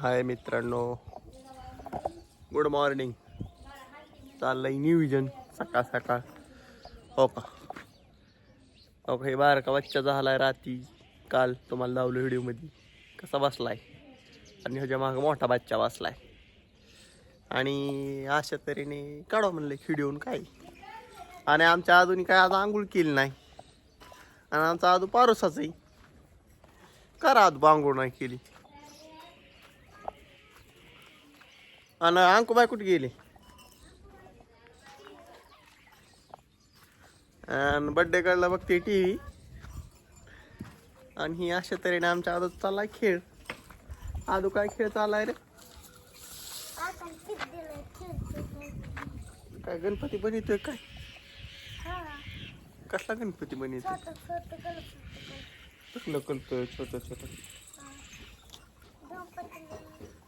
हाय मित्रांनो, good morning. चाललंय नियोजन सकाळ सकाळ. हो का हे बारका बच्चा झालाय रात्री. काल तुम्हाला लावलं व्हिडिओमध्ये कसा बसलाय आणि ह्याच्या मागं मोठा बच्चा बसलाय. आणि अशा तऱ्हेने काढा म्हणलं व्हिडिओन काय. आणि आमच्या आजूनी काय आज आंघोळ केली नाही. आणि आमचा आजू पारोसाच आहे. करा आजू आंघोळ नाही केली. आणि अंकुबाई कुठे गेली? आणि बड्डे काढला बघते टीव्ही. आणि ही अशा तऱ्हेने आमच्या आदू चाललाय खेळ. आदू काय खेळ चाललाय रे? काय गणपती बनवतोय काय? कसला गणपती बनवतोय? कसलं करतोय छोट छोट?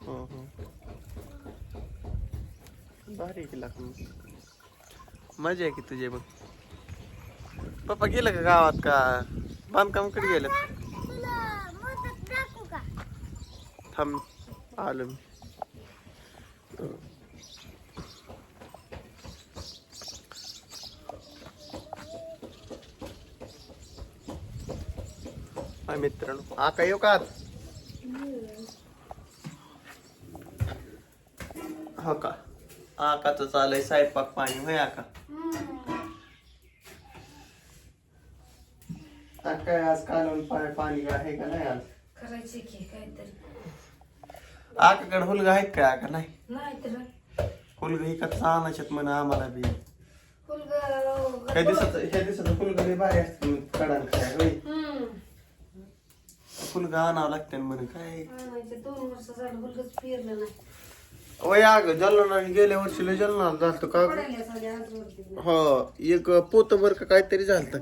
हो हो, भारी केला. मजा आहे की तुझे. मग पप्पा गेलं का गावात का बांधकाम कडे गेलं? थांब आलो मी. हा मित्रांनो, आका येऊ का? हो का, आकाचं चालय स्वयंपाक पाणी. होय आका? काय आज कालवून पाणी आहे का नाही? आज करायचे की काहीतरी. आकाकडे हुलगा आहेत काय? आका नाही नाही तर हुलगा ही कथा आणायच्यात म्हणा आम्हाला बी. फुलगा ह्या दिवसाचं फुलगा लय भारी असते. कडान काय होय, फुलगा आणावं लागते म्हणे. काय 2 वर्ष झालं फुलगच फिरलं नाही. वय अगं जलनाने गेल्या वर्षीला जलनाला झालतं का? पडायला झाले आजवरती. हो, एक पोतभर का काहीतरी झालतं.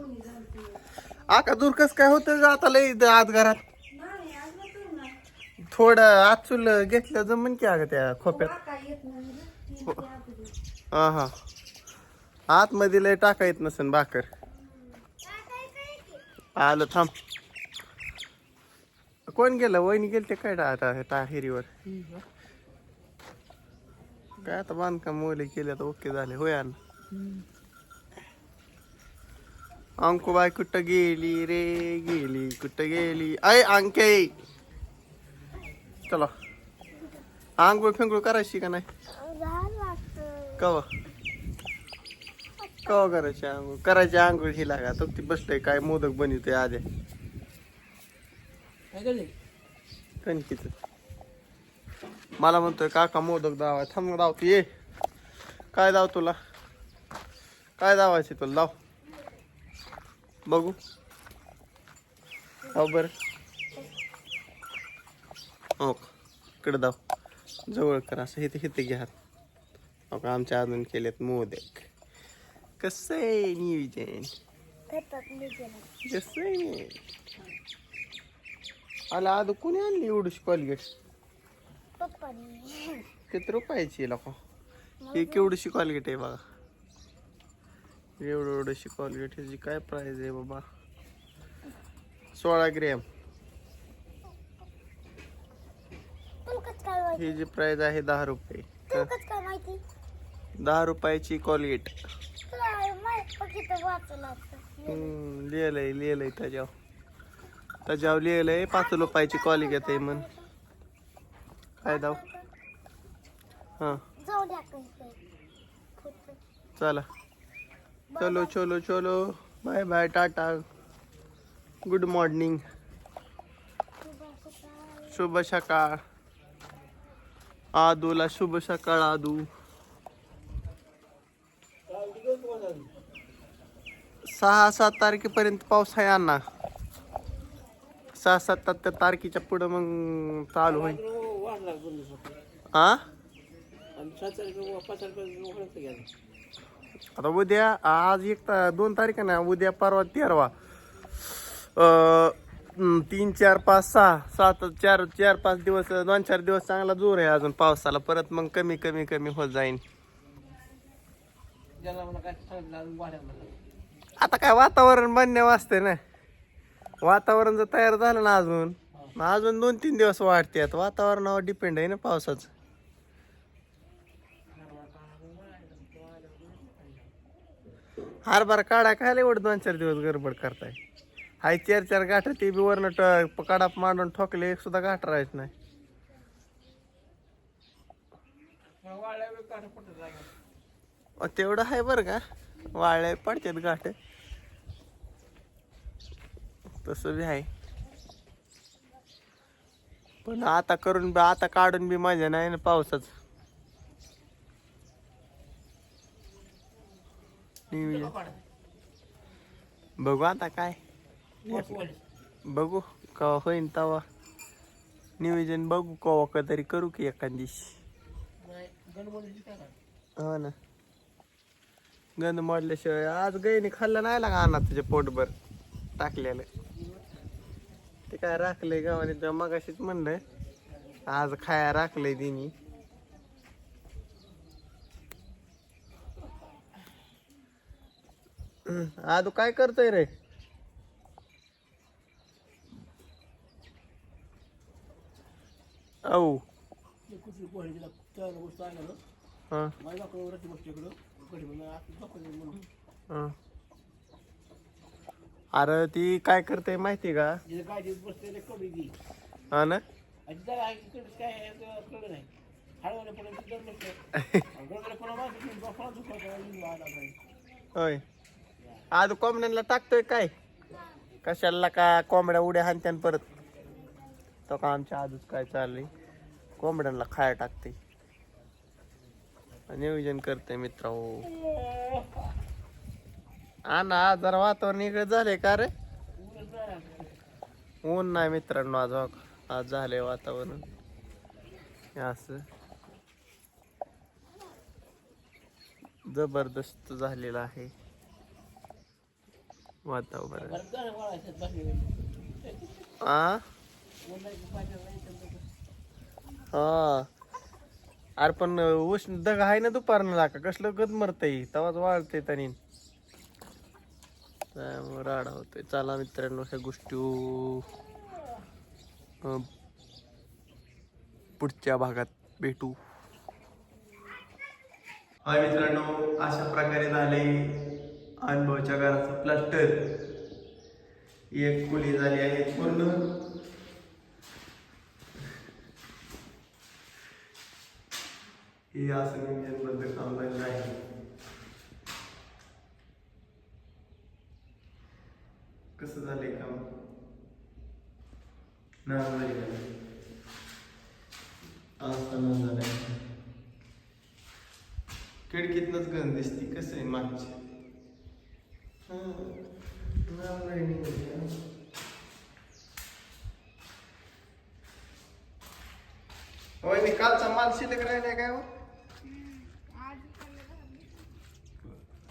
आका दूर कस काय होतं आता लय आत घरात? नाही आज नव्हतं ना. थोडं आचूल घेतलं जमन की अगं त्या खोप्यात. काय येत नाही ना. ती येते आतमध्ये. हा हा, आतमध्ये लय टाका येत नसेल भाकर. आलं थांब. कोण गेलं? वहिनी गेलते काय आता हिरीवर? काय आता बांधकाम मोले केले तर ओके झाले. होय आलं. अंकुबाई कुठं गेली रे? गेली कुठं गेली? अय अंके, चला आंघोळ फेंगोळ करायची का नाही? कवा कवा करायची आंघोळ? करायची आंघोळ ही लागा. तो ती बसलंय काय मोदक बनवतोय आद्या कणकीच. मला म्हणतोय काका मोदक दावा. थांब दावतो. ये काय दाव तुला? काय दावायचे तुला? दाव बघू. हो बर, हो इकडे दाव. जवळ कर असं. इथे इथे घ्या. हो का, आमच्या अजून केलेत मोदक. कसं आहे नियोजन? कसं आहे? आला आदू कोणी आणली एवढीशी कॉलगेट? किती रुपयाची लोक? ही केवढीशी कॉलगेट आहे बघा. एवढीशी कॉलगेट. ह्याची काय प्राइस आहे बाबा? 16 ग्रॅम. ही जी प्राइस आहे 10 रुपये. 10 रुपयाची कॉलगेट. लिहिलंय त्याच्यावर लिहिलंय 5 रुपयाची कॉलगेट आहे म्हण. काय दाव? हा चला, चलो चलो चलो, bye bye, tata, good morning, शुभ सकाळ. आदूला शुभ सकाळ. आदू 6-7 तारखेपर्यंत पाऊस आहे अण्णा. 6-7 तारखेच्या पुढं मग चालू होईल. हा, आता उद्या, आज 2 तारीख ना, उद्या परवा 13वा. 3, 4, 5, 6, 7, 4-5 दिवस, 2-4 दिवस चांगला जोर आहे अजून पावसाला. परत मग कमी कमी कमी होत जाईन. आता काय वातावरण बनण्या वाजते ना. वातावरण जर तयार झालं ना अजून अजून 2-3 दिवस वाढतात, वातावरणावर डिपेंड आहे ना पावसाचं. हरभरा काढा खायला एवढं 2-4 दिवस गडबड करताय. हाय 4-4 गाठ ते बी वरनं कडाप मांडून ठोकले, एक सुद्धा गाठ राहायच नाही. तेवढं आहे बरं का, वाळले पडतात गाठ, तसं बी आहे. पण आता करून बी, आता काढून बी मजा नाही ना पावसाच. बघू आता काय, बघू कवा होईन तवा नियोजन, बघू कवा कधीतरी करू की एखाद दिवशी. हो ना, गंध मोडल्याशिवाय. आज गाईने खाल्लं नाही लागा आणा तुझ्या पोटभर टाकलेलं. ते काय राखलंय गावाने, तेव्हा मगाशीच म्हणलं आज खाया राखलंय तिने. आदू काय करतोय रे? औ हा हा. अरे ती काय करते माहिती का? हा ना. होय. आज कोंबड्यांना टाकतोय काय? कशाला का कोंबड्या उड्या हाणत्यान परत. तो का आमच्या आजच काय चाललंय, कोंबड्यांना खाया टाकते, नियोजन करते मित्र. हा ना, जरा वातावरण इकडे झालंय का रे? ऊन नाही मित्रांनो आज. आज झालंय वातावरण असं जबरदस्त झालेलं आहे वातावरण. आ हा. अरे पण उष्ण दग आहे ना दुपारनं लाका, कसलं गद मरतय तवाच वाळतंय तरी, त्यामुळे राडा होतोय. चला मित्रांनो, ह्या गोष्टी पुढच्या भागात भेटू. हाय मित्रांनो, अशा प्रकारे झाले अनुभवच्या घराचं प्लास्टर. एक खोली झाली आहे पूर्ण. हे असं नियोजनबद्ध काम झालेलं आहे. कसं झालंय काम ना झालंय. खिडकीतनच गंज दिसती, कसं आहे मागची. होय मी कालचा माल शिल्लक राहिलाय काय हो?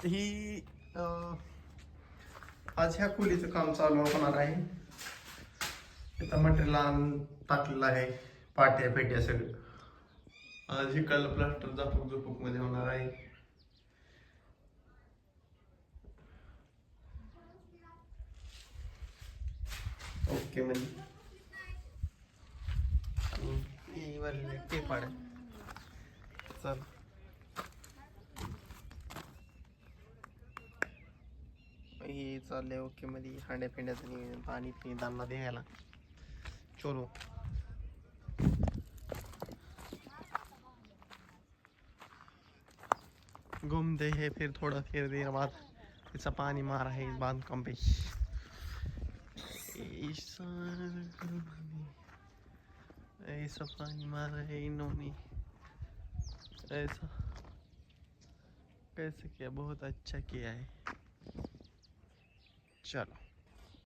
ही आज ह्या खोलीचं काम चालू होणार आहे. इथं मटेरियल आणून टाकलेलं आहे, पाट्या पेट्या सगळं. आज इकडलं प्लास्टर झपक मध्ये होणार आहे. ओके म्हणजे ते पाड चल. हे चाललंय ओके मध्ये. हांड्या पिंड्याचं नियोजन, पाणी पिण्याला द्यायला. चलो घूमते हैं फिर थोड़ा, फिर देर बाद ऐसा पानी मारा है इस बांधकाम पे. ऐसा पानी मारा है इन्होंने, ऐसा कैसे किया, बहुत अच्छा किया है. चलो.